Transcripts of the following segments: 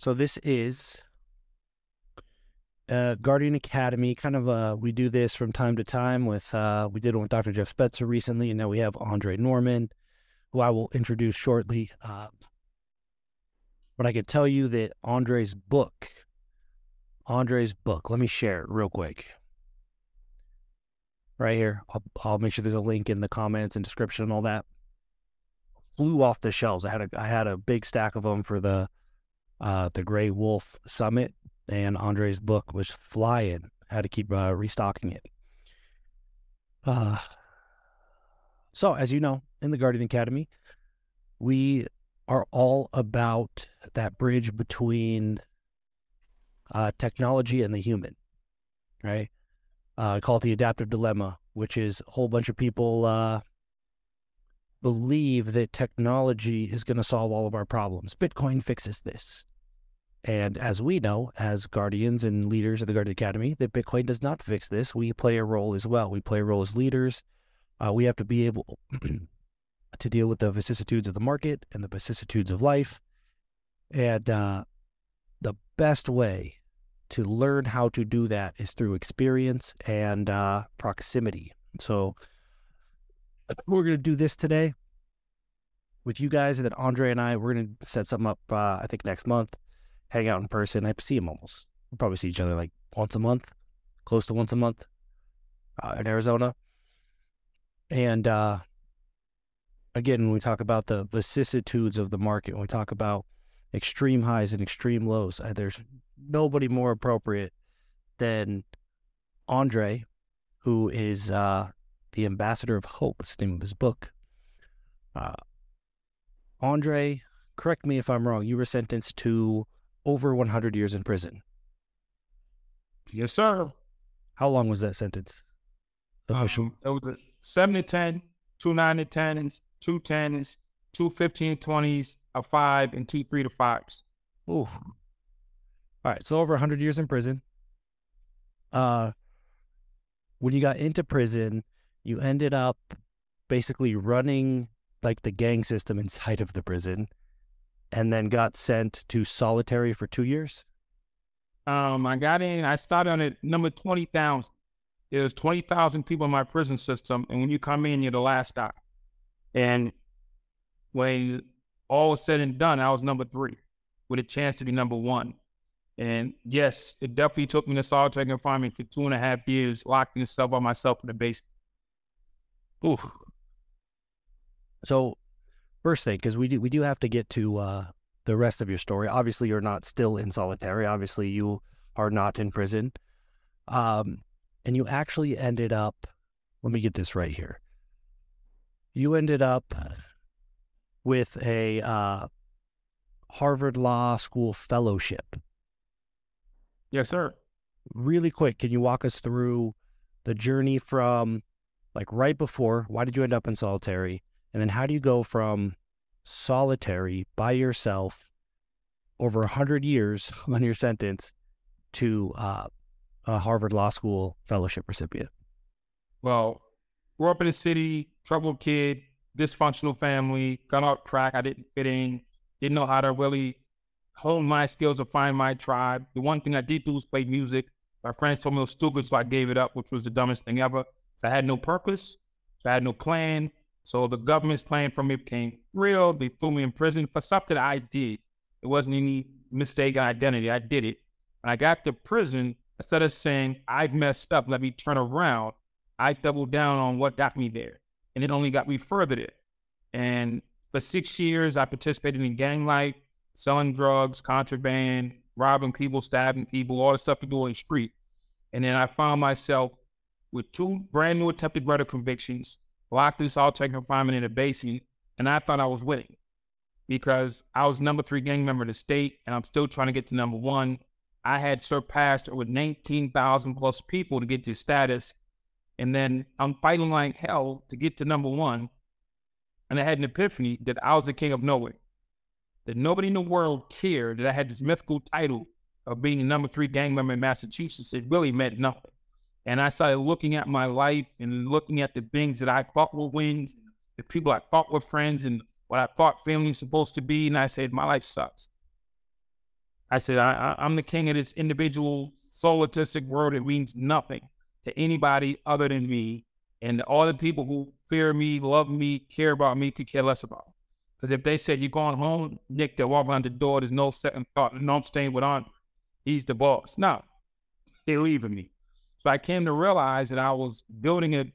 So this is Guardian Academy. Kind of we do this from time to time with we did one with Dr. Jeff Spetzer recently, and now we have Andre Norman, who I will introduce shortly. But I could tell you that Andre's book, let me share it real quick. Right here. I'll make sure there's a link in the comments and description and all that. Flew off the shelves. I had a big stack of them for the Gray Wolf Summit, and Andre's book was flying. I had to keep restocking it. So, as you know, in the Guardian Academy, we are all about that bridge between technology and the human, right? I call it the adaptive dilemma, which is a whole bunch of people believe that technology is going to solve all of our problems. Bitcoin fixes this. And as we know, as guardians and leaders of the Guardian Academy, that Bitcoin does not fix this. We play a role as well. We play a role as leaders. We have to be able to deal with the vicissitudes of the market and the vicissitudes of life. And the best way to learn how to do that is through experience and proximity. So we're going to do this today with you guys, and then Andre and we're going to set something up, I think next month, hang out in person. I see him almost. We'll probably see each other like once a month, close to once a month in Arizona. And again, when we talk about the vicissitudes of the market, when we talk about extreme highs and extreme lows, there's nobody more appropriate than Andre, who is the ambassador of hope. It's the name of his book. Andre, correct me if I'm wrong, you were sentenced to over 100 years in prison. Yes, sir. How long was that sentence? It was 7 to 10, 2 9 to 10s, 2 10s, 2 15 20s, a 5, and 2 3 to 5s. Ooh. All right, so over 100 years in prison. When you got into prison, you ended up basically running like the gang system inside of the prison, and then got sent to solitary for 2 years. I got in. I started on at number 20,000. There's 20,000 people in my prison system, and when you come in, you're the last guy. And when all was said and done, I was number 3, with a chance to be number 1. And yes, it definitely took me to solitary confinement for 2.5 years, locked in a cell by myself in the basement. Ooh. So, first thing, because we do have to get to the rest of your story. Obviously, you're not still in solitary. Obviously, you are not in prison. And you actually ended up, let me get this right here. You ended up with a Harvard Law School fellowship. Yes, sir. Really quick, can you walk us through the journey from, like, right before, why did you end up in solitary? And then how do you go from solitary by yourself over 100 years on your sentence to a Harvard Law School fellowship recipient? Well, grew up in the city, troubled kid, dysfunctional family, got off track. I didn't fit in, didn't know how to really hone my skills or find my tribe. The one thing I did do was play music. My friends told me it was stupid, so I gave it up, which was the dumbest thing ever. So I had no purpose, so I had no plan. So the government's plan for me became real. They threw me in prison for something I did. It wasn't any mistaken identity. I did it. When I got to prison, instead of saying, I messed up, let me turn around, I doubled down on what got me there. And it only got me further there. And for 6 years, I participated in gang life, selling drugs, contraband, robbing people, stabbing people, all the stuff you do on the street. And then I found myself with 2 brand new attempted murder convictions, locked in solitary confinement in a basement, and I thought I was winning because I was number 3 gang member in the state, and I'm still trying to get to number 1. I had surpassed over 19,000 plus people to get to status, and then I'm fighting like hell to get to number 1, and I had an epiphany that I was the king of nowhere, that nobody in the world cared that I had this mythical title of being the number 3 gang member in Massachusetts. It really meant nothing. And I started looking at my life and looking at the things that I thought were wins, the people I thought were friends, and what I thought family was supposed to be. And I said, my life sucks. I said, I'm the king of this individual solipsistic world. It means nothing to anybody other than me. And all the people who fear me, love me, care about me could care less about me. Because if they said, you're going home, Nick, they'll walk around the door. There's no second thought. No, I'm staying with Andre. He's the boss. No, they're leaving me. So I came to realize that I was building a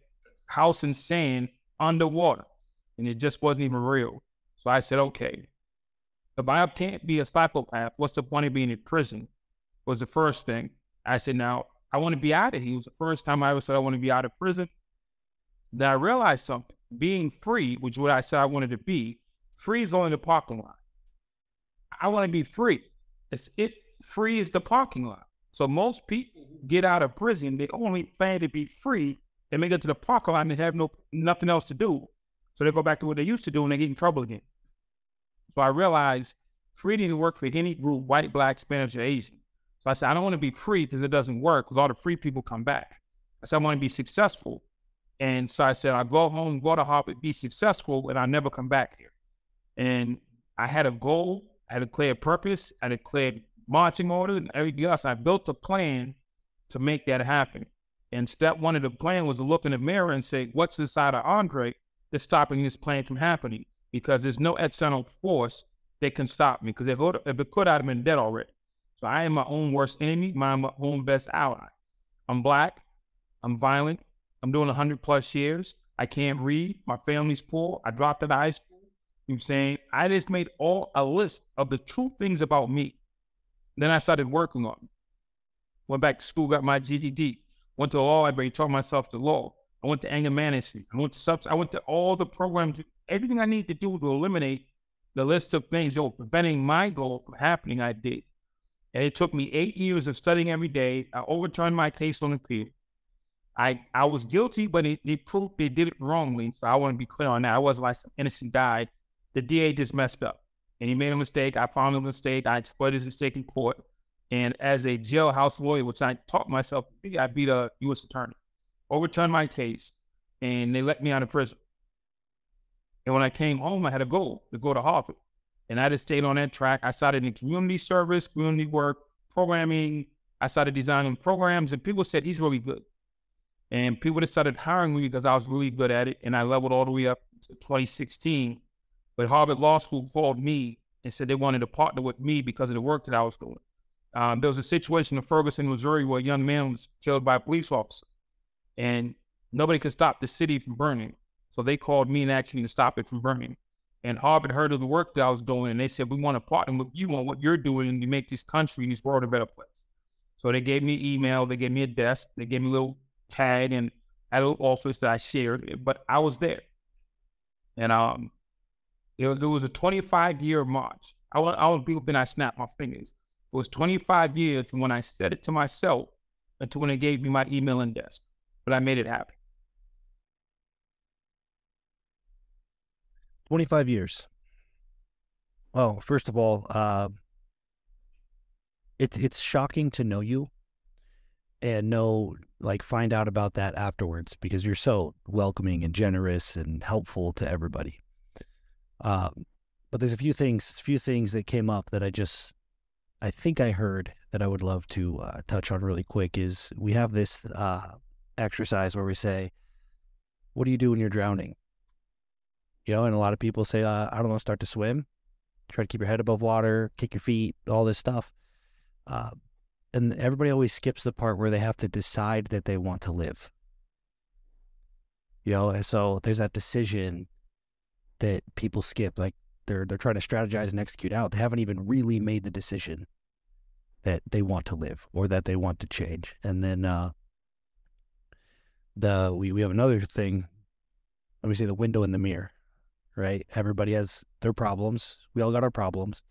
house in sand underwater, and it just wasn't even real. So I said, okay, if I can't be a psychopath, what's the point of being in prison? Was the first thing. I said, now, I want to be out of here. It was the first time I ever said I want to be out of prison. Then I realized something. Being free, which is what I said I wanted to be, free is only the parking lot. I want to be free. Free is the parking lot. So most people who get out of prison, they only plan to be free and make it to the parking lot and they have nothing else to do. So they go back to what they used to do and they get in trouble again. So I realized free didn't work for any group, white, black, Spanish, or Asian. So I said, I don't want to be free because it doesn't work because all the free people come back. I said, I want to be successful. And so I said, I'll go home, go to Harvard, be successful, and I'll never come back here. And I had a goal, I had a clear purpose, I had a clear marching order and everything else. I built a plan to make that happen. And step one of the plan was to look in the mirror and say, what's inside of Andre that's stopping this plan from happening? Because there's no external force that can stop me. Because if it could, I'd have been dead already. So I am my own worst enemy, my own best ally. I'm black, I'm violent, I'm doing 100+ years. I can't read, my family's poor, I dropped out of high school. You know what I'm saying? I just made a list of the true things about me. Then I started working on it. Went back to school, got my GED. Went to the law library, taught myself the law. I went to anger management. I went to all the programs, everything I need to do to eliminate the list of things that were preventing my goal from happening, I did. And it took me 8 years of studying every day. I overturned my case on appeal. I was guilty, but they proved they did it wrongly. So I want to be clear on that. I wasn't like some innocent guy. The DA just messed up. And he made a mistake. I found a mistake. I exploited his mistake in court. And as a jailhouse lawyer, which I taught myself to be, I beat a U.S. attorney. Overturned my case, and they let me out of prison. And when I came home, I had a goal to go to Harvard. And I just stayed on that track. I started in community service, community work, programming. I started designing programs, and people said, he's really good. And people just started hiring me because I was really good at it. And I leveled all the way up to 2016. But Harvard Law School called me and said they wanted to partner with me because of the work that I was doing. There was a situation in Ferguson, Missouri, where a young man was killed by a police officer. And nobody could stop the city from burning. So they called me and asked me to stop it from burning. And Harvard heard of the work that I was doing, and they said, we want to partner with you on what you're doing to make this country and this world a better place. So they gave me email, they gave me a desk, they gave me a little tag, and I had a little office that I shared, but I was there. And there was a 25-year march. I was people think I snapped my fingers. It was 25 years from when I said it to myself until when they gave me my email and desk. But I made it happen. 25 years. Well, first of all, it's shocking to know you and find out about that afterwards because you're so welcoming and generous and helpful to everybody. But there's a few things that came up that I think I heard that I would love to touch on really quick. Is we have this exercise where we say, what do you do when you're drowning? And a lot of people say, I don't know, start to swim, try to keep your head above water, kick your feet, all this stuff. And everybody always skips the part where they have to decide that they want to live. So there's that decision that people skip. Like they're trying to strategize and execute out. They haven't even really made the decision that they want to live or that they want to change. And then we have another thing. Let me say the window in the mirror, right? Everybody has their problems. We all got our problems.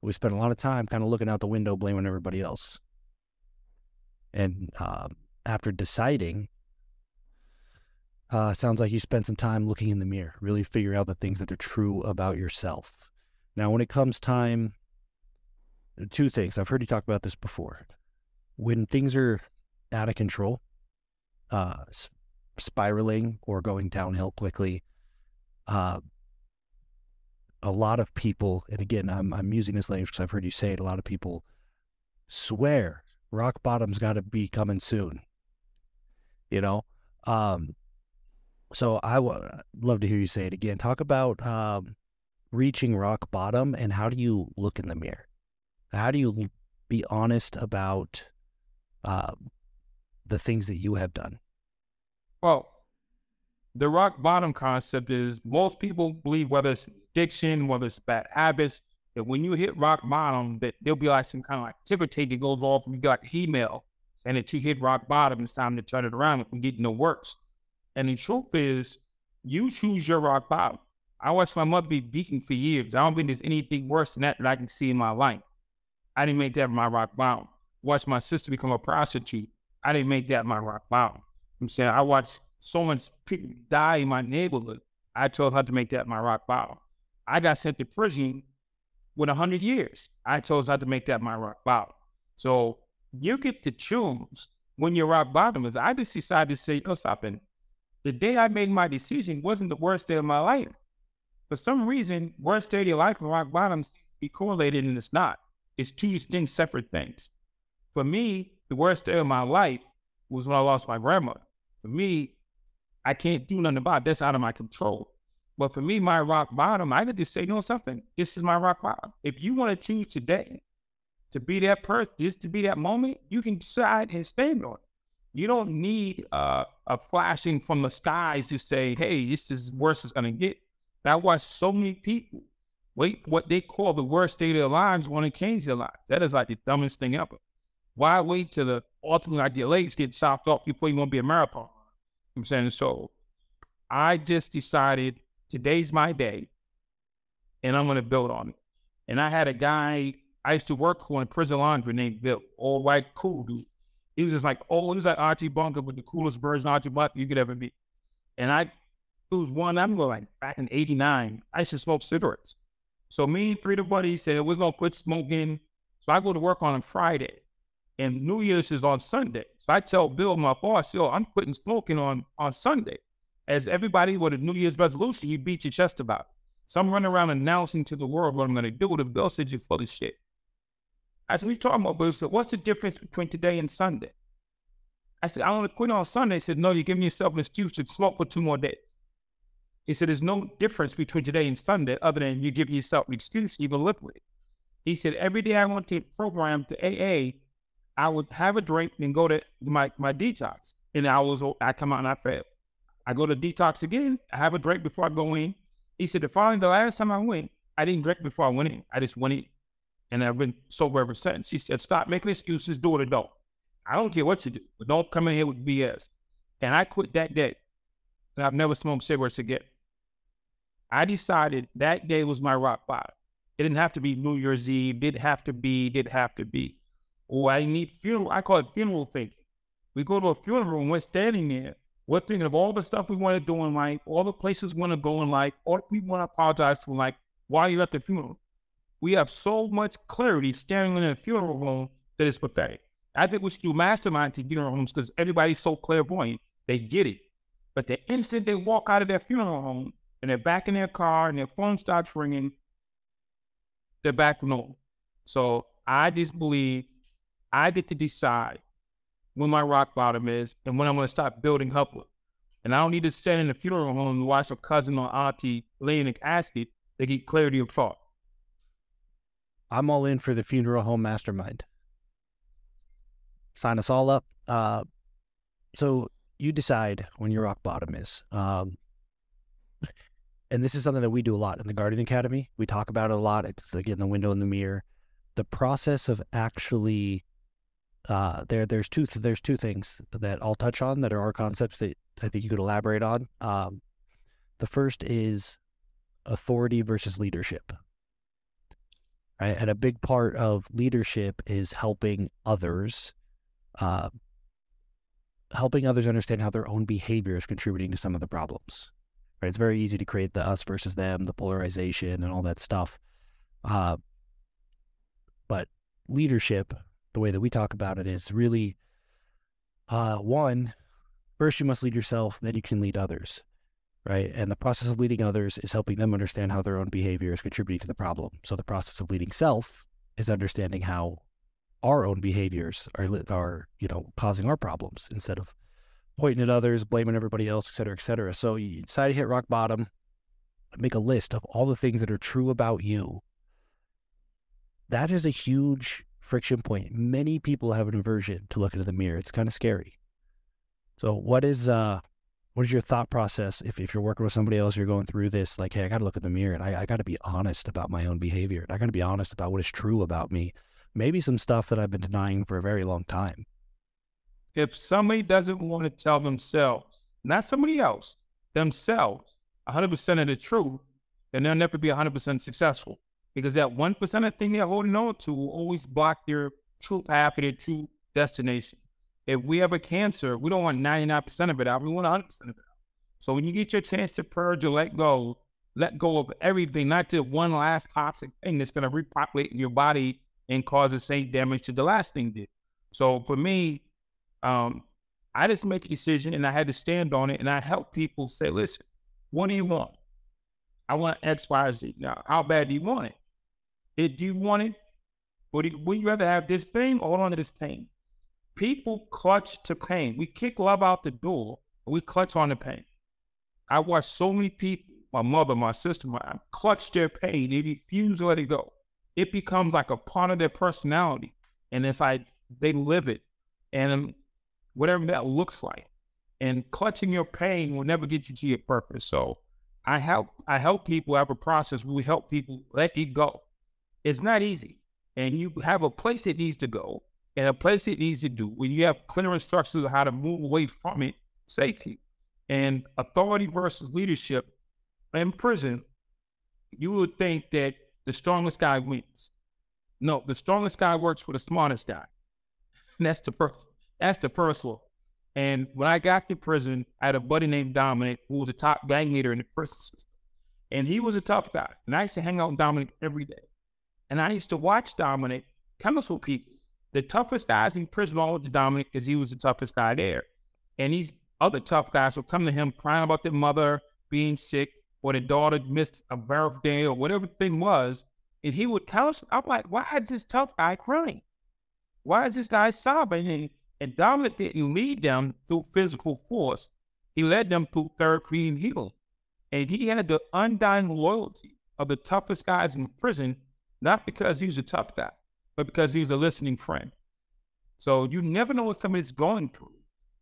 We spend a lot of time kind of looking out the window, blaming everybody else. And after deciding, sounds like you spent some time looking in the mirror, really figuring out the things that are true about yourself. Now, when it comes time, two things. I've heard you talk about this before. When things are out of control, spiraling or going downhill quickly, a lot of people, and again, I'm using this language because I've heard you say it, a lot of people swear rock bottom's got to be coming soon. You know, um, so I would love to hear you say it again. Talk about reaching rock bottom, and how do you look in the mirror? How do you be honest about the things that you have done? Well, the rock bottom concept is most people believe, whether it's addiction, whether it's bad habits, that when you hit rock bottom, that there'll be like some kind of like ticker tape that goes off and you get like email saying that you hit rock bottom. It's time to turn it around and get no worse. And the truth is, you choose your rock bottom. I watched my mother be beaten for years. I don't think there's anything worse than that I can see in my life. I didn't make that my rock bottom. Watched my sister become a prostitute. I didn't make that my rock bottom. I'm saying I watched so much people die in my neighborhood. I chose how to make that my rock bottom. I got sent to prison with 100 years. I chose how to make that my rock bottom. So you get to choose when your rock bottom is. I just decided to say, you know something, the day I made my decision wasn't the worst day of my life. For some reason, worst day of your life and rock bottom seems to be correlated, and it's not. It's two distinct separate things. For me, the worst day of my life was when I lost my grandmother. For me, I can't do nothing about it. That's out of my control. But for me, my rock bottom, I could just say, you know something, this is my rock bottom. If you want to choose today to be that person, just to be that moment, you can decide and stand on it. You don't need a flashing from the skies to say, hey, this is worse it's going to get. And I watched so many people wait for what they call the worst day of their lives when it change their lives. That is like the dumbest thing ever. Why wait till the ultimately like your legs get chopped off before you want to be a marathon? I'm saying, so I just decided today's my day and I'm going to build on it. And I had a guy I used to work for in prison laundry named Bill, all white, cool dude. He was just like, oh, he was like Archie Bunker with the coolest version of Archie Bunker you could ever meet. And it was one, I'm like back in 89, I used to smoke cigarettes. So me and three of the buddies said, we're going to quit smoking. So I go to work on a Friday and New Year's is on Sunday. So I tell Bill, my boss, yo, I'm quitting smoking on Sunday. As everybody with a New Year's resolution, you beat your chest about it. So I'm running around announcing to the world what I'm going to do. The Bill said, you're full of shit. I said, what are you talking about, Bill? He said, what's the difference between today and Sunday? I said, I want to quit on Sunday. He said, no, you're giving yourself an excuse to smoke for 2 more days. He said, there's no difference between today and Sunday other than you give yourself an excuse to even live with it. He said, every day I went to program to AA, I would have a drink and go to my detox. And I come out and I fail. I go to detox again. I have a drink before I go in. He said, the last time I went, I didn't drink before I went in. I just went in. And I've been sober ever since. He said, stop making excuses, do it or don't. I don't care what you do, but don't come in here with BS. And I quit that day. And I've never smoked cigarettes again. I decided that day was my rock bottom. It didn't have to be New Year's Eve. Didn't have to be. Or I need funeral. I call it funeral thinking. We go to a funeral and we're standing there. We're thinking of all the stuff we want to do in life, all the places we want to go in life, all the people want to apologize to in life while you're at the funeral. We have so much clarity standing in a funeral home that it's pathetic. I think we should do masterminds to funeral homes because everybody's so clairvoyant. They get it. But the instant they walk out of their funeral home and they're back in their car and their phone starts ringing, they're back to normal. So I just believe I get to decide when my rock bottom is and when I'm going to start building upward. And I don't need to stand in the funeral home and watch a cousin or auntie lay in a casket to get clarity of thought. I'm all in for the funeral home mastermind. Sign us all up. So you decide when your rock bottom is. And this is something that we do a lot in the Guardian Academy. We talk about it a lot. It's again the window in the mirror. The process of actually there's two things that I'll touch on that are our concepts that I think you could elaborate on. The first is authority versus leadership. Right? And a big part of leadership is helping others understand how their own behavior is contributing to some of the problems. Right? It's very easy to create the us versus them, the polarization and all that stuff. But leadership, the way that we talk about it is really, first you must lead yourself, then you can lead others. Right? And the process of leading others is helping them understand how their own behavior is contributing to the problem. So the process of leading self is understanding how our own behaviors are causing our problems instead of pointing at others, blaming everybody else, et cetera, et cetera. So you decide to hit rock bottom, make a list of all the things that are true about you. That is a huge friction point. Many people have an aversion to looking in the mirror. It's kind of scary. So what is your thought process if you're working with somebody else, you're going through this, like, hey, I got to look in the mirror and I got to be honest about my own behavior. And I got to be honest about what is true about me. Maybe some stuff that I've been denying for a very long time. If somebody doesn't want to tell themselves, not somebody else, themselves, 100% of the truth, then they'll never be 100% successful. Because that 1% of thing they're holding on to will always block their true path or their true destination. If we have a cancer, we don't want 99% of it out. We want 100% of it out. So when you get your chance to purge or let go of everything, not just one last toxic thing that's going to repopulate your body and cause the same damage to the last thing did. So for me, I just make a decision and I had to stand on it, and I help people say, listen, what do you want? I want X, Y, Z. Now, how bad do you want it? Do you want it? Would you rather have this pain or hold on to this pain? People clutch to pain. We kick love out the door, but we clutch on the pain. I watch so many people, my mother, my sister, clutch their pain. They refuse to let it go. It becomes like a part of their personality. And it's like they live it. And whatever that looks like. And clutching your pain will never get you to your purpose. So I help people have a process where we help people let it go. It's not easy. And you have a place it needs to go and a place it needs to do. When you have clear instructions on how to move away from it safely. And authority versus leadership in prison, you would think that the strongest guy wins. No, the strongest guy works for the smartest guy. And that's the first law. And when I got to prison, I had a buddy named Dominic, who was a top gang leader in the prison system. And he was a tough guy. And I used to hang out with Dominic every day. And I used to watch Dominic counsel people. The toughest guys in prison all went to Dominic because he was the toughest guy there. And these other tough guys would come to him crying about their mother being sick or their daughter missed a birthday or whatever the thing was. And he would counsel. I'm like, why is this tough guy crying? Why is this guy sobbing? And Dominic didn't lead them through physical force. He led them through therapy and healing. And he had the undying loyalty of the toughest guys in prison, not because he was a tough guy, but because he was a listening friend. So you never know what somebody's going through.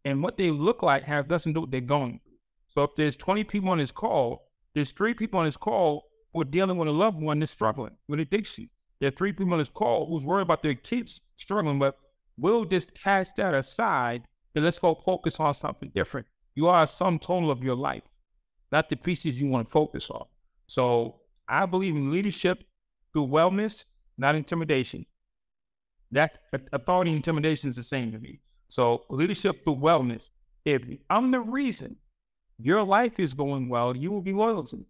And what they look like has nothing to do with what they're going through. So if there's 20 people on this call, there's 3 people on this call who are dealing with a loved one that's struggling with addiction. There are 3 people on this call who's worried about their kids struggling, but we'll just cast that aside and let's go focus on something different. You are a sum total of your life, not the pieces you want to focus on. So I believe in leadership through wellness, not intimidation. That authority and intimidation is the same to me. So leadership through wellness. If I'm the reason your life is going well, you will be loyal to me.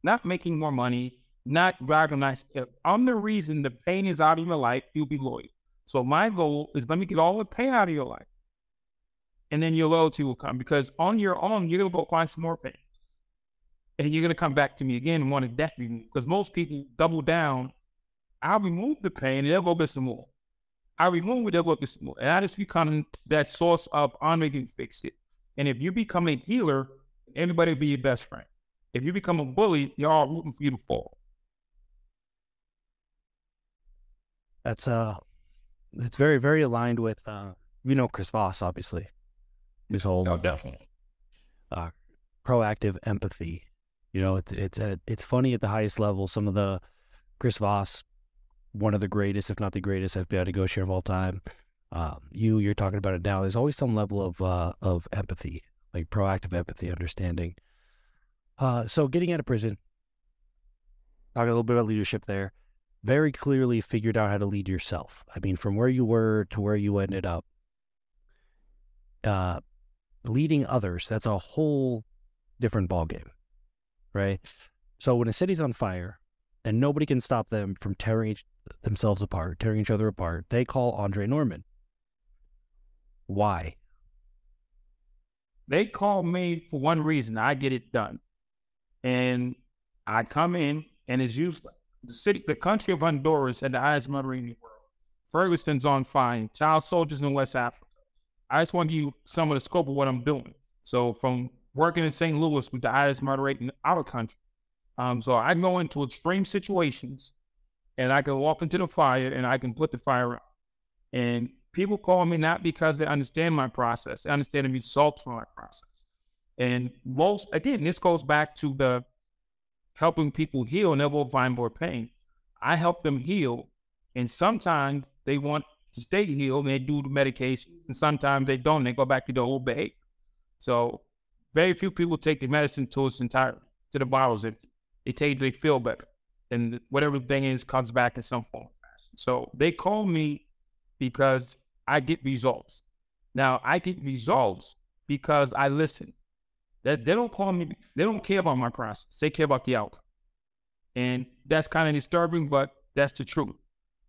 Not making more money, not driving nice. If I'm the reason the pain is out of your life, you'll be loyal. So my goal is let me get all the pain out of your life. And then your loyalty will come, because on your own, you're going to go find some more pain. And you're going to come back to me again and want that removed. Because most people double down. I'll remove the pain and they'll go get some more. I remove it, they'll go get some more. And I just become that source of I'm making fix it. And if you become a healer, everybody will be your best friend. If you become a bully, you're all rooting for you to fall. That's it's very, very aligned with Chris Voss, obviously. His whole definitely proactive empathy. It's funny at the highest level. Some of the Chris Voss, one of the greatest, if not the greatest FBI negotiator of all time. You're talking about it now. There's always some level of empathy, like proactive empathy, understanding. So getting out of prison, talking a little bit about leadership there, very clearly figured out how to lead yourself. I mean, from where you were to where you ended up, leading others, that's a whole different ballgame, right? So when a city's on fire and nobody can stop them from tearing themselves apart, tearing each other apart, they call Andre Norman. Why? They call me for one reason: I get it done. And I come in, and it's usually the country of Honduras had the highest murder rate in the world. Ferguson's on fire, child soldiers in West Africa. I just want to give you some of the scope of what I'm doing. So from working in St. Louis with the highest murder rate in our country. So I go into extreme situations and I can walk into the fire and I can put the fire out. And people call me not because they understand my process, they understand the results from my process. And again, this goes back to the helping people heal and never find more pain. I help them heal, and sometimes they want to stay healed and they do the medications, and sometimes they don't, they go back to their old behavior. So very few people take the medicine to its entirety, to the bottle's empty. They take it, they feel better. And whatever the thing is comes back in some form. So they call me because I get results. Now, I get results because I listen. They don't call me, they don't care about my process. They care about the outcome. And that's kind of disturbing, but that's the truth.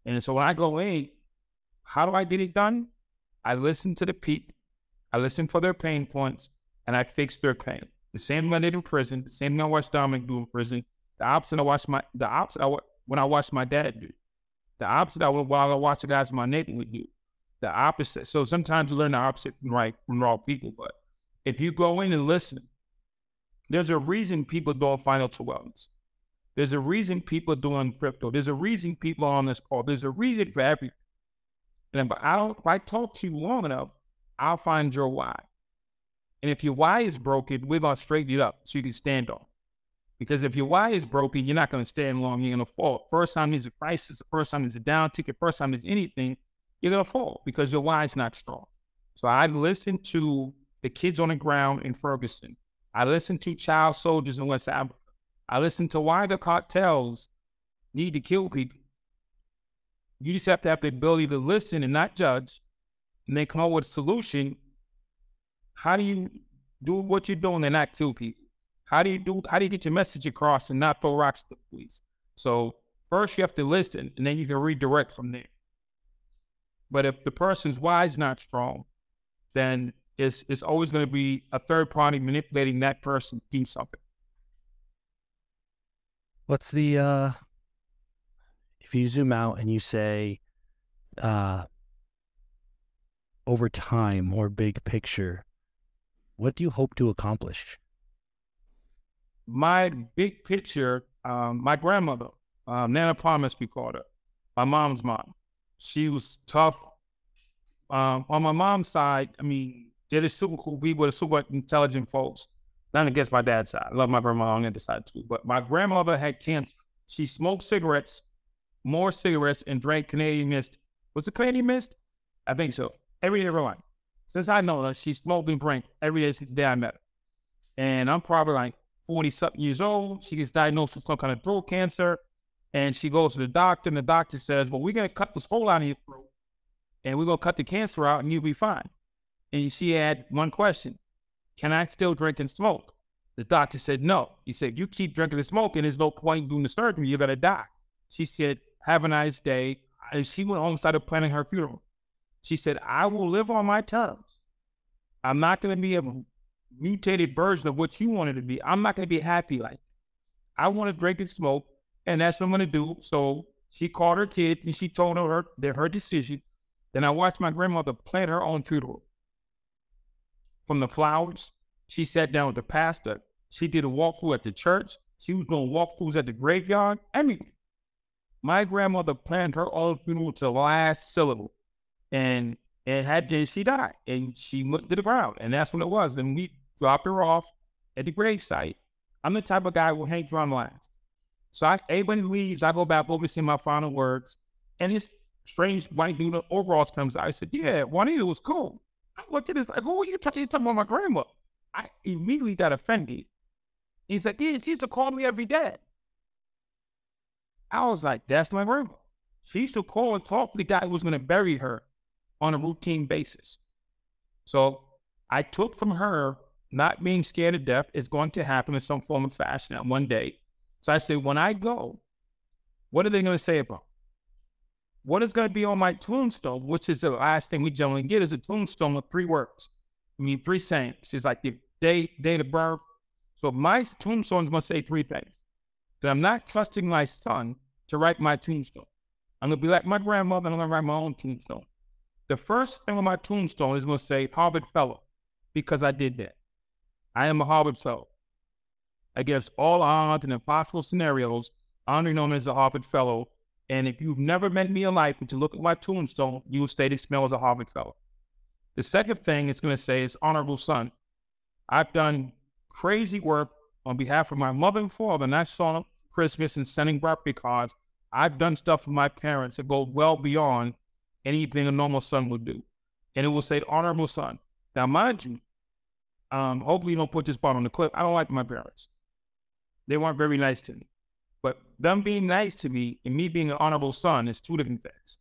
And so when I go in, how do I get it done? I listen to the people. I listen for their pain points, and I fix their pain. The same way I did in prison, the same thing I watched Dominic do in prison, the opposite when I watched my dad do. The opposite while I watched the guys in my neighborhood do. The opposite. So sometimes you learn the opposite from raw people, but if you go in and listen, there's a reason people don't financial wellness. There's a reason people are doing crypto. There's a reason people are on this call. There's a reason for everything. And if I talk to you long enough, I'll find your why. And if your why is broken, we're going to straighten it up so you can stand on. Because if your why is broken, you're not going to stand long. You're going to fall. First time there's a crisis, the first time there's a down ticket, first time there's anything, you're going to fall because your why is not strong. So I listen to the kids on the ground in Ferguson. I listen to child soldiers in West Africa. I listen to why the cartels need to kill people. You just have to have the ability to listen and not judge, and then come up with a solution. How do you do what you're doing and not kill people? How do you get your message across and not throw rocks at the police? So first you have to listen, and then you can redirect from there. But if the person's why is not strong, then it's always going to be a third party manipulating that person to do something. What's the, if you zoom out and you say, over time or big picture, what do you hope to accomplish? My big picture, my grandmother, Nana Palmer, we called her, my mom's mom. She was tough. On my mom's side, I mean, they're super cool. We were super intelligent folks. Not against my dad's side. I love my grandma on the other side too. But my grandmother had cancer. She smoked cigarettes, more cigarettes, and drank Canadian Mist. Was it Canadian Mist? I think so. Every day of her life. Since I know her, she smoked and drank every day since the day I met her. And I'm probably like 40-something years old. She gets diagnosed with some kind of throat cancer. And she goes to the doctor, and the doctor says, well, we're going to cut this hole out of your throat, and we're going to cut the cancer out, and you'll be fine. And she had one question. Can I still drink and smoke? The doctor said no. He said, you keep drinking and smoking, there's no point doing the surgery. You're going to die. She said, have a nice day. And she went home and started planning her funeral. She said, I will live on my terms. I'm not going to be a mutated version of what you wanted to be. I'm not going to be happy like that. I want to drink and smoke, and that's what I'm going to do. So she called her kids, and she told her her decision. Then I watched my grandmother plan her own funeral. From the flowers, she sat down with the pastor. She did a walkthrough at the church. She was doing walkthroughs at the graveyard. Everything. My grandmother planned her own funeral to the last syllable. And she died. And she went to the ground. And that's what it was. And we dropped her off at the gravesite. I'm the type of guy who hangs around last. So everybody leaves. I go back over to say my final words. And this strange white dude in overalls comes out. I said, yeah, Juanita was cool. I looked at this like, who are you talking about my grandma? I immediately got offended. He's like, yeah, she used to call me every day. I was like, that's my grandma. She used to call and talk to the guy who was going to bury her on a routine basis. So I took from her not being scared of death is going to happen in some form of fashion at one day. So I said, when I go, what are they going to say about me? What is going to be on my tombstone, which is the last thing we generally get, is a tombstone with 3 words. I mean, 3 sayings. It's like the date of birth. So my tombstone is going to say 3 things. That I'm not trusting my son to write my tombstone. I'm going to be like my grandmother, and I'm going to write my own tombstone. The first thing on my tombstone is going to say Harvard Fellow, because I did that. I am a Harvard Fellow. Against all odds and impossible scenarios, Andre Norman is a Harvard Fellow. And if you've never met me in life, but you look at my tombstone, you will say this man was a Harvard Fellow. The second thing it's going to say is Honorable Son. I've done crazy work on behalf of my mother and father, not showing up for Christmas and sending birthday cards. I've done stuff for my parents that go well beyond anything a normal son would do. And it will say Honorable Son. Now, mind you, hopefully you don't put this part on the clip. I don't like my parents. They weren't very nice to me. But them being nice to me and me being an honorable son is two different things.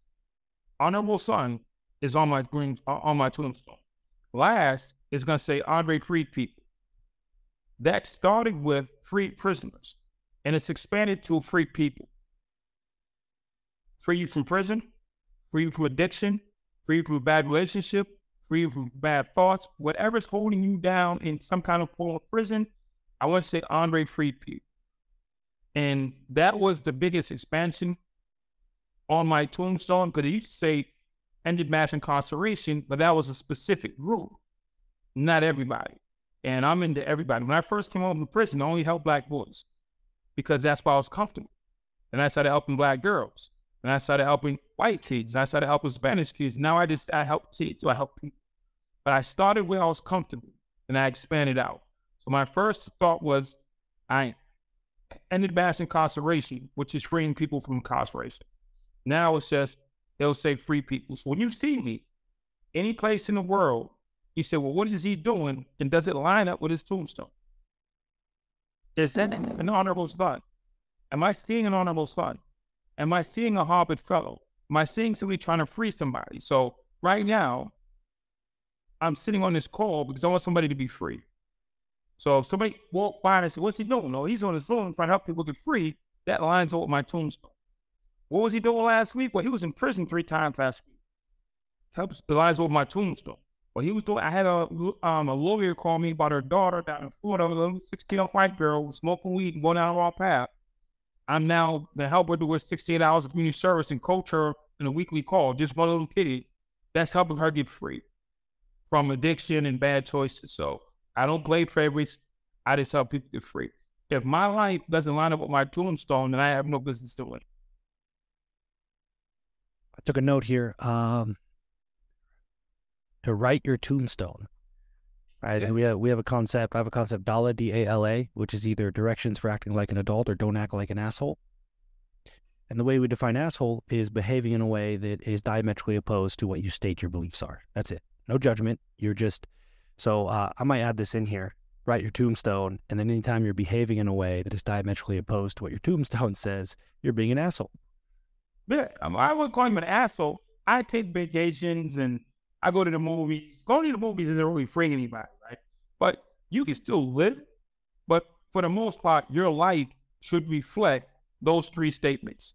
Honorable Son is on my tombstone. Last is going to say Andre freed people. That started with freed prisoners, and it's expanded to free people. Free you from prison, free you from addiction, free you from a bad relationship, free you from bad thoughts, whatever's holding you down in some kind of form of prison. I want to say Andre freed people. And that was the biggest expansion on my tombstone, because it used to say ended mass incarceration, but that was a specific group, not everybody. And I'm into everybody. When I first came home from prison, I only helped Black boys because that's why I was comfortable. Then I started helping Black girls. Then I started helping white kids. And I started helping Spanish kids. Now I help kids, so I help people. But I started where I was comfortable, and I expanded out. So my first thought was, I ended mass incarceration, which is freeing people from incarceration. Now it's just, they'll say free people. So when you see me, any place in the world, you say, well, what is he doing? And does it line up with his tombstone? Is that an honorable son? Am I seeing an honorable son? Am I seeing a Harvard Fellow? Am I seeing somebody trying to free somebody? So right now, I'm sitting on this call because I want somebody to be free. So if somebody walk by and say, what's he doing? No, he's on his own trying to help people get free. That lines up with my tombstone. What was he doing last week? Well, he was in prison 3 times last week. Helps the lines up with my tombstone. Well, he was doing, I had a lawyer call me about her daughter down in Florida, a little 16-year-old white girl smoking weed and going down the wrong path. I'm now the help her do her 68 hours of community service and coach her in a weekly call, just one little kid. That's helping her get free from addiction and bad choices. So I don't play favorites. I just help people get free. If my life doesn't line up with my tombstone, then I have no business doing it. I took a note here. To write your tombstone. Right? Yeah. We have a concept. I have a concept, DALA, D-A-L-A, which is either directions for acting like an adult or don't act like an asshole. And the way we define asshole is behaving in a way that is diametrically opposed to what you state your beliefs are. That's it. No judgment. You're just, so I might add this in here, write your tombstone, and then anytime you're behaving in a way that is diametrically opposed to what your tombstone says, you're being an asshole. Yeah, I wouldn't call him an asshole. I take vacations and I go to the movies. Going to the movies isn't really freeing anybody, right? But you can still live. But for the most part, your life should reflect those 3 statements.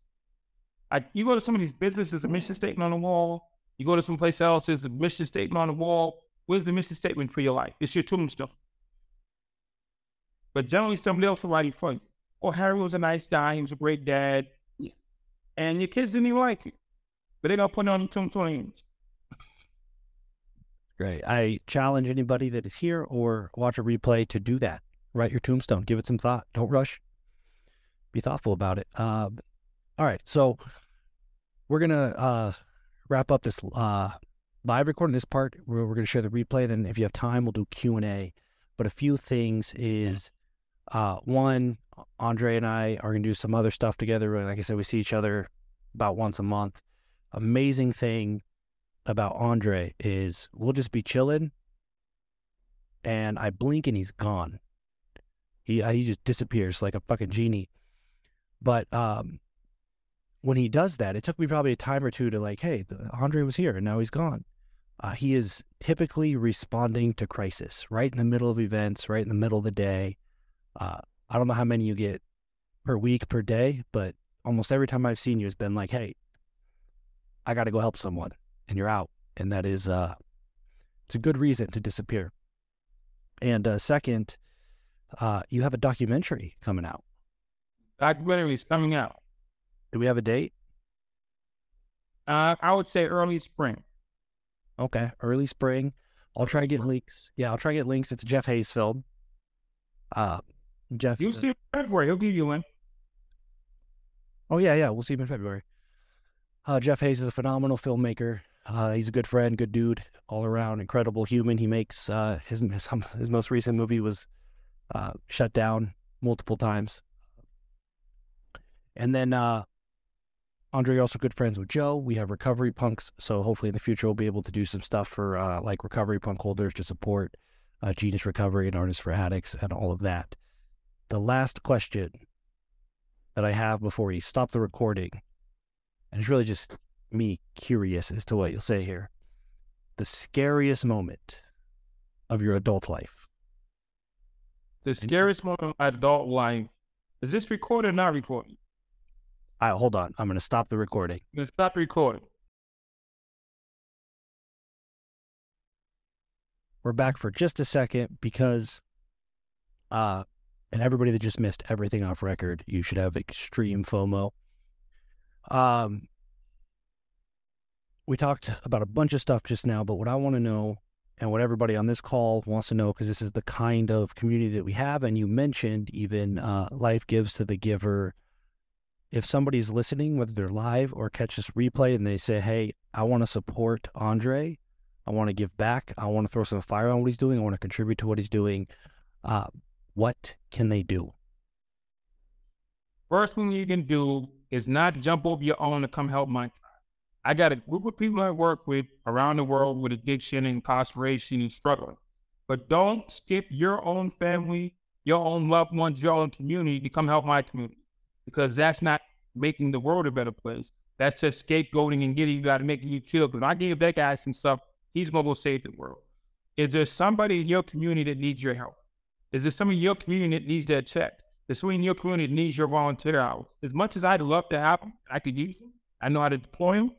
You go to some of these businesses, a mission statement on the wall. You go to some place else, there's a mission statement on the wall. Where's the mission statement for your life? It's your tombstone. But generally, somebody else will write it for you. Oh, Harry was a nice guy. He was a great dad. Yeah. And your kids didn't even like it. But they're going to put it on your tombstone. Great. I challenge anybody that is here or watch a replay to do that. Write your tombstone. Give it some thought. Don't rush. Be thoughtful about it. All right. So we're going to wrap up this live recording. This part, we're going to share the replay. Then if you have time, we'll do Q&A. But a few things is, one, Andre and I are going to do some other stuff together. Like I said, we see each other about once a month. Amazing thing about Andre is we'll just be chilling and I blink and he's gone. He just disappears like a fucking genie. But when he does that, it took me probably a time or two to like, hey, Andre was here and now he's gone. He is typically responding to crisis right in the middle of events, right in the middle of the day. I don't know how many you get per week, per day, but almost every time I've seen you has been like, hey, I got to go help someone. And you're out. And that is, it's a good reason to disappear. And second, you have a documentary coming out. Documentary is coming out. Do we have a date? I would say early spring. Okay, early spring. I'll try to get links. Yeah, I'll try to get links. It's a Jeff Hayes film. Jeff. You'll see in February. He'll give you one. Oh yeah, we'll see him in February. Jeff Hayes is a phenomenal filmmaker. He's a good friend, good dude, all around, incredible human. He makes his most recent movie was shut down multiple times. And then Andre also good friends with Joe. We have Recovery Punks, so hopefully in the future we'll be able to do some stuff for like Recovery Punk holders to support Genius Recovery and Artists for Addicts and all of that. The last question that I have before we stop the recording, and it's really just me curious as to what you'll say here. The scariest moment of your adult life. The scariest moment of my adult life. Is this recorded or not recorded? All right, hold on. I'm going to stop the recording. I'm going to stop recording. We're back for just a second because, and everybody that just missed everything off record, you should have extreme FOMO. We talked about a bunch of stuff just now, but what I want to know, and what everybody on this call wants to know, because this is the kind of community that we have, and you mentioned even life gives to the giver. If somebody's listening, whether they're live or catch this replay, and they say, hey, I want to support Andre, I want to give back, I want to throw some fire on what he's doing, I want to contribute to what he's doing, what can they do? First thing you can do is not jump over your own to come help my tribe. I got a group of people I work with around the world with addiction and incarceration and struggling. But don't skip your own family, your own loved ones, your own community to come help my community. Because that's not making the world a better place. That's just scapegoating and getting you out and making you feel good. I gave that guy some stuff, he's going to go save the world. Is there somebody in your community that needs your help? Is there somebody in your community that needs their check? Is somebody in your community that needs your volunteer hours? As much as I'd love to have them, I could use them, I know how to deploy them.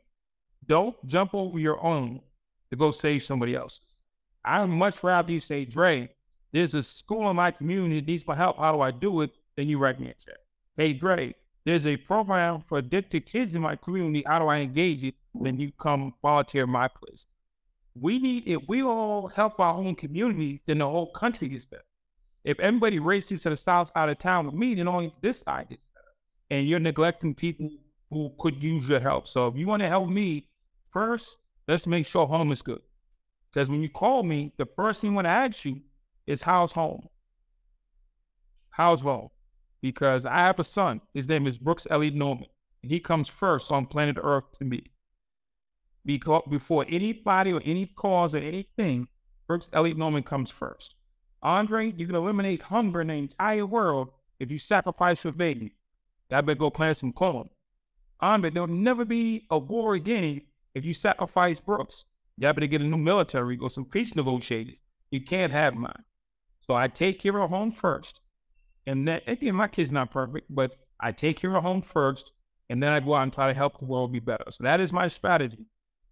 Don't jump over your own to go save somebody else's. I'd much rather you say, Dre, there's a school in my community that needs my help. How do I do it? Then you write me a check. Hey, Dre, there's a program for addicted kids in my community. How do I engage it? Then you come volunteer in my place. If we all help our own communities, then the whole country gets better. If everybody races to the south side of town with me, then only this side gets better. And you're neglecting people who could use your help. So if you want to help me, first, let's make sure home is good. Because when you call me, the first thing I want to ask you is how's home? How's home? Because I have a son. His name is Brooks Elliott Norman. And he comes first on planet Earth to me. Because before anybody or any cause or anything, Brooks Elliott Norman comes first. Andre, you can eliminate hunger in the entire world if you sacrifice your baby. I better go plant some corn. Andre, there'll never be a war again if you sacrifice Brooks. You better get a new military or some peace negotiators. You can't have mine. So I take care of home first. And then, again, my kid's not perfect, but I take care of home first, and then I go out and try to help the world be better. So that is my strategy.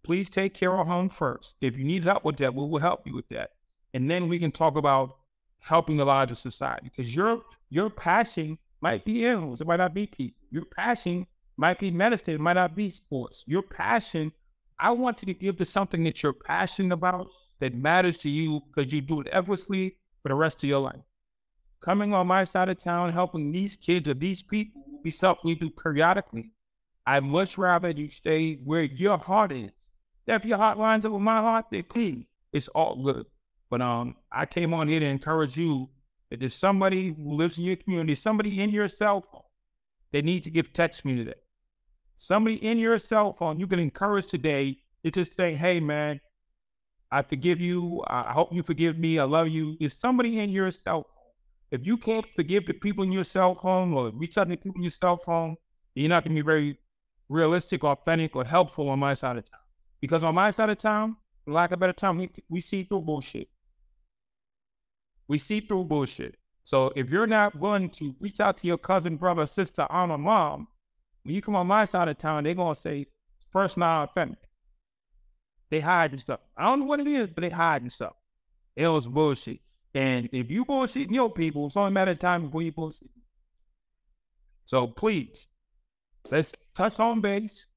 Please take care of home first. If you need help with that, we will help you with that. And then we can talk about helping the larger society. Because your passion might be animals, it might not be people. Your passion might be medicine, it might not be sports. Your passion, I want you to give to something that you're passionate about, that matters to you, because you do it effortlessly for the rest of your life. Coming on my side of town, helping these kids or these people will be something you do periodically. I'd much rather you stay where your heart is. If your heart lines up with my heart, then clean. It's all good. But I came on here to encourage you that there's somebody who lives in your community, somebody in your cell phone that needs to give text me today. Somebody in your cell phone you can encourage today to just say, hey, man, I forgive you. I hope you forgive me. I love you. There's somebody in your cell phone. If you can't forgive the people in your cell phone or reach out to the people in your cell phone, you're not going to be very realistic, authentic, or helpful on my side of town. Because on my side of town, for lack of a better term, we see through bullshit. We see through bullshit. So if you're not willing to reach out to your cousin, brother, sister, aunt, or mom, when you come on my side of town, they're going to say, first not authentic. They hiding stuff. I don't know what it is, but they hiding stuff. It was bullshit. And if you bullshitting your people, it's only a matter of time before you bullshit. So please, let's touch on base.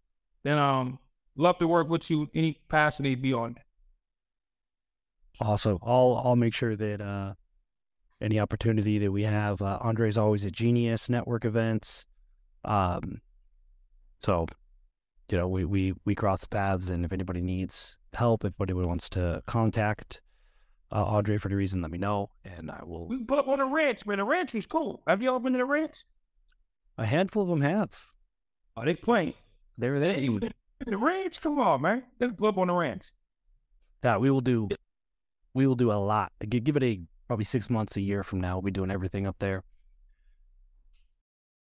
Then Love to work with you any capacity beyond that. Also, I'll make sure that any opportunity that we have, Andre's always a genius, network events. So, you know, we cross paths, and if anybody needs help, if anybody wants to contact Andre for the reason, let me know, and I will. We can pull up on the ranch, man. The ranch is cool. Have y'all been to the ranch? A handful of them have. Oh, they playing. They're there. The ranch? Come on, man. Let's pull up on the ranch. Yeah, we will do a lot. Give it probably 6 months, a year from now. We'll be doing everything up there.